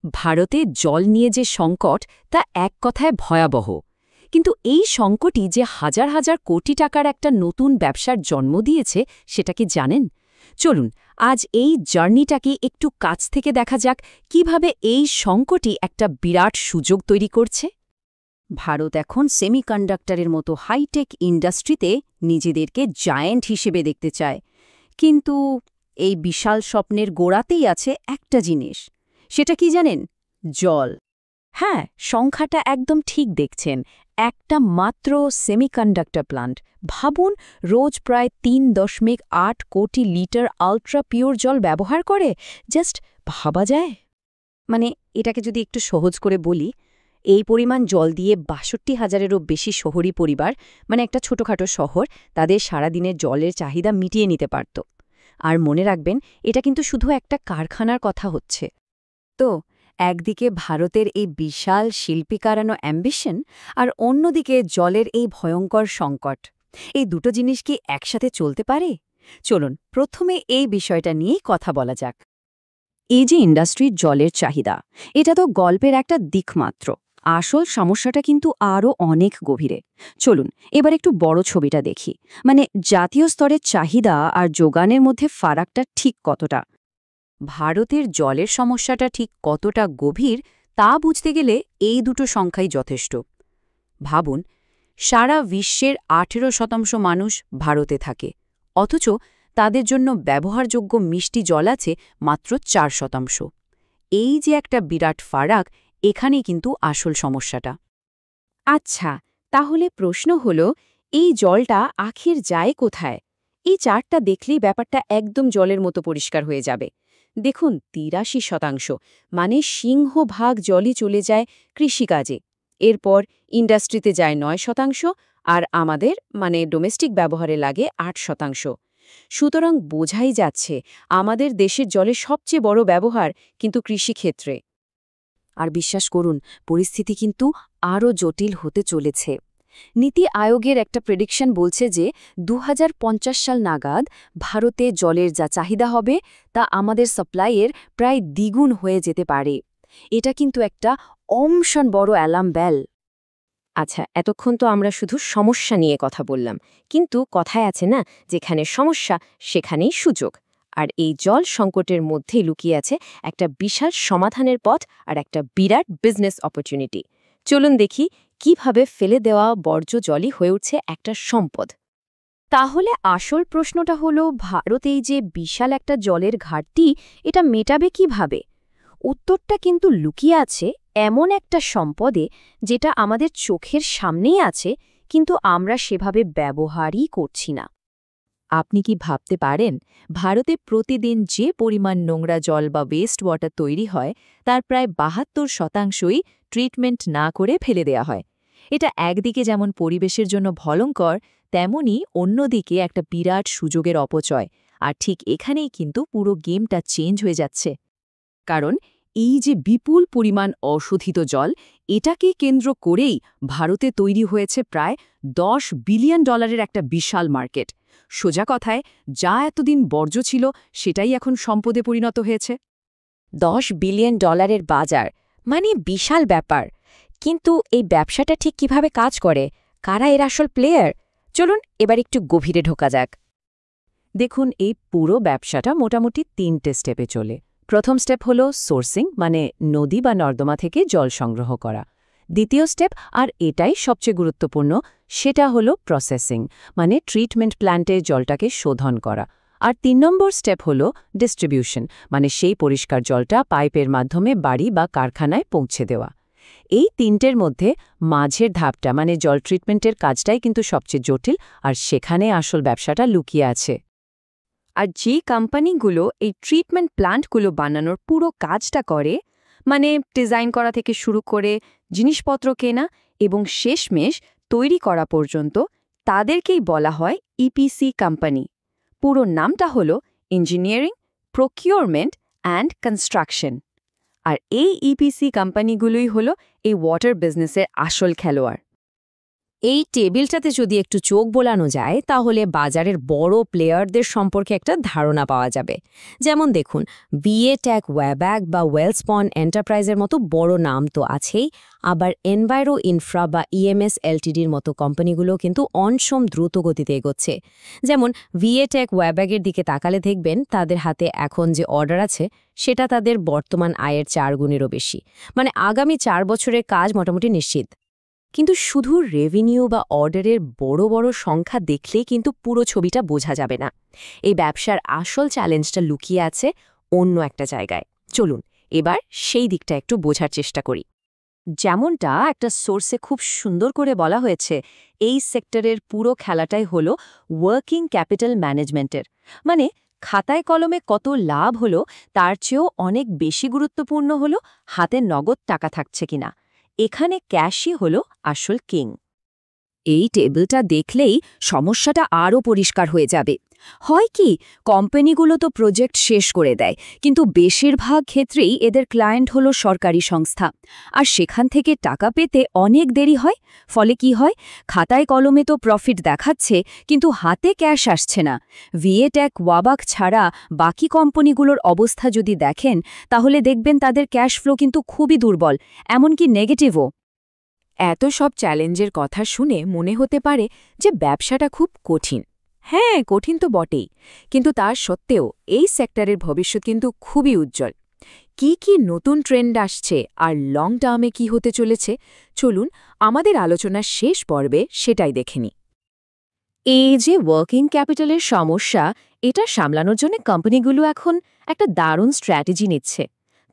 ভারতে জল নিয়ে যে সংকট তা এক কথায় ভয়াবহ। কিন্তু এই সংকটই যে হাজার হাজার কোটি টাকার একটা নতুন ব্যবসার জন্ম দিয়েছে সেটা কি জানেন? চলুন আজ এই জার্নিটাকে একটু কাছ থেকে দেখা যাক কিভাবে এই সংকটই একটা বিরাট সুযোগ তৈরি করছে। ভারত এখন সেমিকন্ডাক্টরের মতো হাইটেক ইন্ডাস্ট্রিতে নিজেদেরকে জায়ান্ট হিসেবে দেখতে চায়। কিন্তু এই বিশাল স্বপ্নের গোড়াতেই আছে একটা জিনিস। সেটা কি জানেন? জল। হ্যাঁ, সংখ্যাটা একদম ঠিক দেখছেন। একটা মাত্র সেমিকন্ডাক্টর প্লান্ট। ভাবুন, রোজ প্রায় ৩.৮ কোটি লিটার আল্ট্রা পিওর জল ব্যবহার করে। জাস্ট ভাবা যায়? মানে এটাকে যদি একটু সহজ করে বলি, এই পরিমাণ জল দিয়ে ৬২,০০০-এরও বেশি শহরী পরিবার, মানে একটা ছোটখাটো শহর, তাদের সারাদিনের জলের চাহিদা মিটিয়ে নিতে পারত। আর মনে রাখবেন, এটা কিন্তু শুধু একটা কারখানার কথা হচ্ছে। তো একদিকে ভারতের এই বিশাল শিল্পীকারানো অ্যাম্বিশন, আর অন্যদিকে জলের এই ভয়ঙ্কর সংকট। এই দুটো জিনিস কি একসাথে চলতে পারে? চলুন প্রথমে এই বিষয়টা নিয়েই কথা বলা যাক। এই যে ইন্ডাস্ট্রির জলের চাহিদা, এটা তো গল্পের একটা দিক মাত্র। আসল সমস্যাটা কিন্তু আরও অনেক গভীরে। চলুন এবার একটু বড় ছবিটা দেখি। মানে জাতীয় স্তরের চাহিদা আর যোগানের মধ্যে ফারাকটা ঠিক কতটা। ভারতের জলের সমস্যাটা ঠিক কতটা গভীর তা বুঝতে গেলে এই দুটো সংখ্যাই যথেষ্ট। ভাবুন, সারা বিশ্বের ১৮% মানুষ ভারতে থাকে, অথচ তাদের জন্য ব্যবহারযোগ্য মিষ্টি জল আছে মাত্র ৪%। এই যে একটা বিরাট ফারাক, এখানেই কিন্তু আসল সমস্যাটা। আচ্ছা, তাহলে প্রশ্ন হল, এই জলটা আখির যায় কোথায়? এই চার্টটা দেখলেই ব্যাপারটা একদম জলের মতো পরিষ্কার হয়ে যাবে। দেখুন, ৮৩%, মানে সিংহভাগ জলই চলে যায় কৃষিকাজে। এরপর ইন্ডাস্ট্রিতে যায় ৯%, আর আমাদের মানে ডোমেস্টিক ব্যবহারে লাগে ৮%। সুতরাং বোঝাই যাচ্ছে আমাদের দেশের জলের সবচেয়ে বড় ব্যবহার কিন্তু কৃষিক্ষেত্রে। আর বিশ্বাস করুন, পরিস্থিতি কিন্তু আরও জটিল হতে চলেছে। নীতি আয়োগের একটা প্রেডিকশন বলছে যে ২০৫০ সাল নাগাদ ভারতে জলের যা চাহিদা হবে তা আমাদের সাপ্লাইয়ের প্রায় দ্বিগুণ হয়ে যেতে পারে। এটা কিন্তু একটা অমশন বড় অ্যালার্ম বেল। আচ্ছা, এতক্ষণ তো আমরা শুধু সমস্যা নিয়ে কথা বললাম, কিন্তু কথায় আছে না, যেখানে সমস্যা সেখানেই সুযোগ। আর এই জল সংকটের মধ্যেই লুকিয়ে আছে একটা বিশাল সমাধানের পথ আর একটা বিরাট বিজনেস অপরচুনিটি। চলুন দেখি কিভাবে ফেলে দেওয়া বর্জ্য জলই হয়ে উঠছে একটা সম্পদ। তাহলে আসল প্রশ্নটা হলো, ভারত এই যে বিশাল একটা জলের ঘাটতি, এটা মেটাবে কিভাবে? উত্তরটা কিন্তু লুকিয়ে আছে এমন একটা সম্পদে যেটা আমাদের চোখের সামনেই আছে, কিন্তু আমরা সেভাবে ব্যবহারই করছি না। আপনি কি ভাবতে পারেন, ভারতে প্রতিদিন যে পরিমাণ নোংরা জল বা ওয়েস্ট ওয়াটার তৈরি হয় তার প্রায় ৭২%ই ট্রিটমেন্ট না করে ফেলে দেয়া হয়। এটা একদিকে যেমন পরিবেশের জন্য ভয়ঙ্কর, তেমনি অন্যদিকে একটা বিরাট সুযোগের অপচয়। আর ঠিক এখানেই কিন্তু পুরো গেমটা চেঞ্জ হয়ে যাচ্ছে। কারণ এই যে বিপুল পরিমাণ অশোধিত জল, এটাকে কেন্দ্র করেই ভারতে তৈরি হয়েছে প্রায় $১০ বিলিয়ন একটা বিশাল মার্কেট। সোজা কথায়, যা এতদিন বর্জ্য ছিল সেটাই এখন সম্পদে পরিণত হয়েছে। $১০ বিলিয়ন বাজার, মানে বিশাল ব্যাপার। কিন্তু এই ব্যবসাটা ঠিক কিভাবে কাজ করে? কারা এর আসল প্লেয়ার? চলুন এবার একটু গভীরে ঢোকা যাক। দেখুন, এই পুরো ব্যবসাটা মোটামুটি ৩টে স্টেপে চলে। প্রথম স্টেপ হলো সোর্সিং, মানে নদী বা নর্দমা থেকে জল সংগ্রহ করা। দ্বিতীয় স্টেপ, আর এটাই সবচেয়ে গুরুত্বপূর্ণ, সেটা হলো প্রসেসিং, মানে ট্রিটমেন্ট প্ল্যান্টে জলটাকে শোধন করা। আর ৩ নম্বর স্টেপ হলো ডিস্ট্রিবিউশন, মানে সেই পরিষ্কার জলটা পাইপের মাধ্যমে বাড়ি বা কারখানায় পৌঁছে দেওয়া। এই তিনটের মধ্যে মাঝের ধাপটা, মানে জল ট্রিটমেন্টের কাজটাই কিন্তু সবচেয়ে জটিল, আর সেখানে আসল ব্যবসাটা লুকিয়ে আছে। আর যে কোম্পানিগুলো এই ট্রিটমেন্ট প্ল্যান্টগুলো বানানোর পুরো কাজটা করে, মানে ডিজাইন করা থেকে শুরু করে জিনিসপত্র কেনা এবং শেষমেশ তৈরি করা পর্যন্ত, তাদেরকেই বলা হয় ইপিসি কোম্পানি। পুরো নামটা হলো ইঞ্জিনিয়ারিং, প্রকিউরমেন্ট অ্যান্ড কনস্ট্রাকশন। আর এই ইপিসি কোম্পানিগুলোই হলো এই ওয়াটার বিজনেসের আসল খেলোয়াড়। এই টেবিলটাতে যদি একটু চোখ বোলানো যায় তাহলে বাজারের বড় প্লেয়ারদের সম্পর্কে একটা ধারণা পাওয়া যাবে। যেমন দেখুন, বিএটেক, ওয়েব্যাক বা ওয়েলস্পন এন্টারপ্রাইজের মতো বড় নাম তো আছেই, আবার এনভায়রো ইনফ্রা বা ইএমএস এলটিডির মতো কোম্পানিগুলো কিন্তু অনসম দ্রুত গতিতে এগোচ্ছে। যেমন বিএটেক, ওয়েব্যাকের দিকে তাকালে দেখবেন তাদের হাতে এখন যে অর্ডার আছে সেটা তাদের বর্তমান আয়ের 4 গুণেরও বেশি। মানে আগামী 4 বছরের কাজ মোটামুটি নিশ্চিত। কিন্তু শুধু রেভিনিউ বা অর্ডারের বড় বড় সংখ্যা দেখলেই কিন্তু পুরো ছবিটা বোঝা যাবে না। এই ব্যবসার আসল চ্যালেঞ্জটা লুকিয়ে আছে অন্য একটা জায়গায়। চলুন এবার সেই দিকটা একটু বোঝার চেষ্টা করি। যেমনটা একটা সোর্সে খুব সুন্দর করে বলা হয়েছে, এই সেক্টরের পুরো খেলাটাই হলো ওয়ার্কিং ক্যাপিটাল ম্যানেজমেন্টের। মানে খাতায় কলমে কত লাভ হলো তার চেয়েও অনেক বেশি গুরুত্বপূর্ণ হলো হাতে নগদ টাকা থাকছে কিনা। এখানে ক্যাশই হলো আসল কিং। এই টেবিলটা দেখলেই সমস্যাটা আরও পরিষ্কার হয়ে যাবে। হয় কি, কোম্পানিগুলো তো প্রজেক্ট শেষ করে দেয়, কিন্তু বেশিরভাগ ক্ষেত্রেই এদের ক্লায়েন্ট হলো সরকারি সংস্থা, আর সেখান থেকে টাকা পেতে অনেক দেরি হয়। ফলে কি হয়, খাতায় কলমে তো প্রফিট দেখাচ্ছে কিন্তু হাতে ক্যাশ আসছে না। ভিএটেক, ওয়াবাক ছাড়া বাকি কোম্পানিগুলোর অবস্থা যদি দেখেন তাহলে দেখবেন তাদের ক্যাশ ফ্লো কিন্তু খুবই দুর্বল, এমনকি নেগেটিভও। এত সব চ্যালেঞ্জের কথা শুনে মনে হতে পারে যে ব্যবসাটা খুব কঠিন। হ্যাঁ, কঠিন তো বটেই, কিন্তু তার সত্ত্বেও এই সেক্টরের ভবিষ্যৎ কিন্তু খুবই উজ্জ্বল। কি কি নতুন ট্রেন্ড আসছে আর লং টার্মে কি হতে চলেছে, চলুন আমাদের আলোচনার শেষ পর্বে সেটাই দেখে নিই। এই যে ওয়ার্কিং ক্যাপিটালের সমস্যা, এটা সামলানোর জন্য কোম্পানিগুলো এখন একটা দারুণ স্ট্র্যাটেজি নিচ্ছে।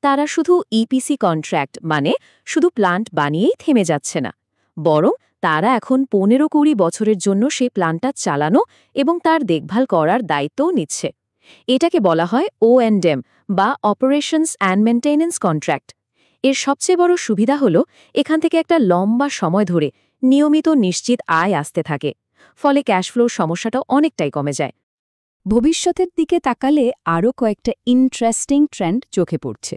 তারা শুধু ইপিসি কন্ট্রাক্ট মানে শুধু প্ল্যান্ট বানিয়েই থেমে যাচ্ছে না, বরং তারা এখন 15-20 বছরের জন্য সেই প্ল্যান্টটা চালানো এবং তার দেখভাল করার দায়িত্বও নিচ্ছে। এটাকে বলা হয় O&M বা অপারেশনস অ্যান্ড মেইনটেনেন্স কন্ট্রাক্ট। এর সবচেয়ে বড় সুবিধা হলো এখান থেকে একটা লম্বা সময় ধরে নিয়মিত নিশ্চিত আয় আসতে থাকে, ফলে ক্যাশফ্লোর সমস্যাটাও অনেকটাই কমে যায়। ভবিষ্যতের দিকে তাকালে আরও কয়েকটা ইন্টারেস্টিং ট্রেন্ড চোখে পড়ছে।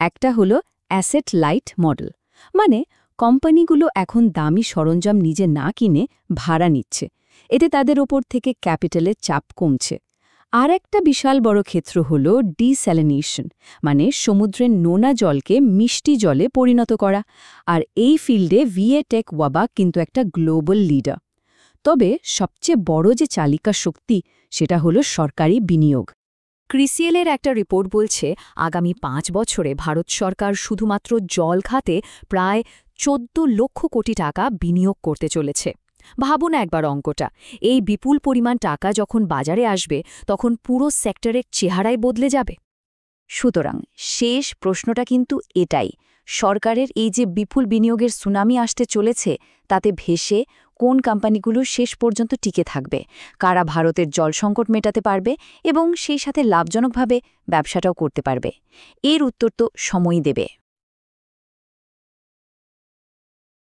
একটা হলো অ্যাসেট লাইট মডেল, মানে কোম্পানিগুলো এখন দামি সরঞ্জাম নিজে না কিনে ভাড়া নিচ্ছে। এতে তাদের ওপর থেকে ক্যাপিটালের চাপ কমছে। আর একটা বিশাল বড় ক্ষেত্র হল ডিস্যালিনেশন, মানে সমুদ্রের নোনা জলকে মিষ্টি জলে পরিণত করা। আর এই ফিল্ডে ভিএটেক, ওয়াবাক কিন্তু একটা গ্লোবাল লিডার। তবে সবচেয়ে বড় যে চালিকা শক্তি সেটা হলো সরকারি বিনিয়োগ। ক্রিসিএলের একটা রিপোর্ট বলছে আগামী 5 বছরে ভারত সরকার শুধুমাত্র জল খাতে প্রায় 14 লক্ষ কোটি টাকা বিনিয়োগ করতে চলেছে। ভাবুন একবার অঙ্কটা। এই বিপুল পরিমাণ টাকা যখন বাজারে আসবে তখন পুরো সেক্টরের চেহারাই বদলে যাবে। সুতরাং শেষ প্রশ্নটা কিন্তু এটাই, সরকারের এই যে বিপুল বিনিয়োগের সুনামি আসতে চলেছে তাতে ভেসে কোন কোম্পানিগুলো শেষ পর্যন্ত টিকে থাকবে, কারা ভারতের জল সংকট মেটাতে পারবে এবং সেই সাথে লাভজনকভাবে ব্যবসাটাও করতে পারবে, এর উত্তর তো সময়ই দেবে।